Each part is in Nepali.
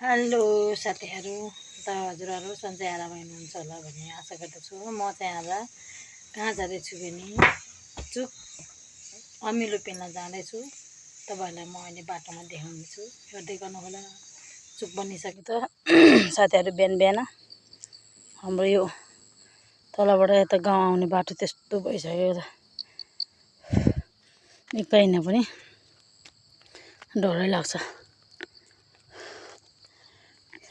हेलो साथीहरू त हजुरहरू सन्चै आरामै हुनुहुन्छ होला भन्ने आशा गर्दछु। म चाहिँ आज कहाँ जाँदैछु भने चुक अमिलो पेल्न जाँदैछु। तपाईँहरूलाई म अहिले बाटोमा देखाउनेछु, हेर्दै गर्नु होला। चुक बनिसक्यो त साथीहरू। बिहान बिहान हाम्रो यो तलबाट यता गाउँ आउने बाटो त्यस्तो भइसक्यो त निकै हिँड्न पनि डरै लाग्छ।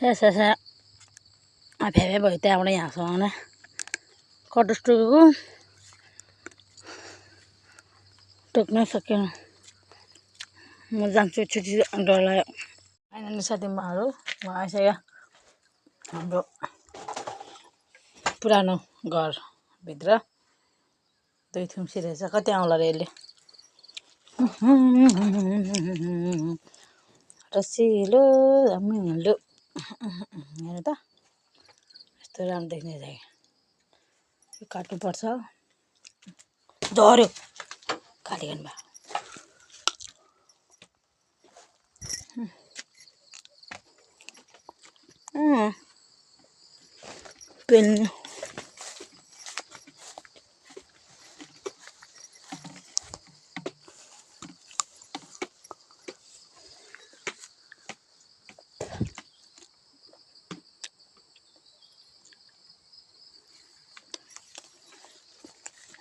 स्यास्या आफ्याफ्या भयो त्यहाँबाट यहाँसम्म कटुस टोकेको टोक्नै सकेन। म जान्छु छुट्टी डर लाग्यो। फाइनली साथीहरू म आइसक्यो हाम्रो पुरानो घरभित्र। दुई थुम्सी रहेछ, कति आउँला रे यसले। रसिलो अमिलो हेर्नु त यस्तो राम्रो देख्ने रहेछ। यो काट्नुपर्छ। झऱ्यो काटिकन भयो। पेल्नु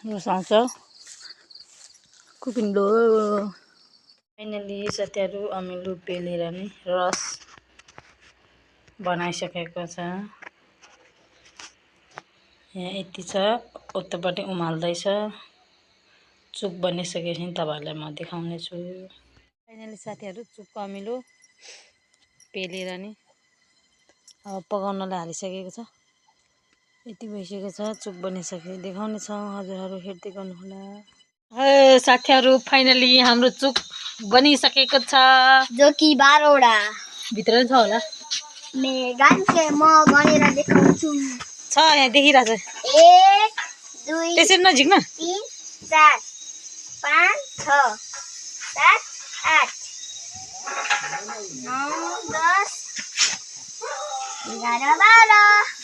रस आउँछ कुपिलो। फाइनली साथीहरू अमिलो पेलेर नि रस बनाइसकेको छ। यहाँ यति छ, उतापट्टि उमाल्दैछ। चुक बनिसकेपछि तपाईँहरूलाई म देखाउने छु। फाइनली साथीहरू चुक अमिलो पेलेर नि अब पकाउनलाई हालिसकेको छ। यति भइसकेको छ, चुक बनिसक्यो, देखाउने छ। हजुरहरू हेर्दै गर्नुहोला। साथीहरू फाइनली हाम्रो चुक बनिसकेको छ, जो कि 12वटा भित्र छ होला। म गरेर देखाउँछु। छ यहाँ देखिरहेको छ। 1 2 त्यसरी नझिक्न। 3 4 5 6 7 8 9 10 11 12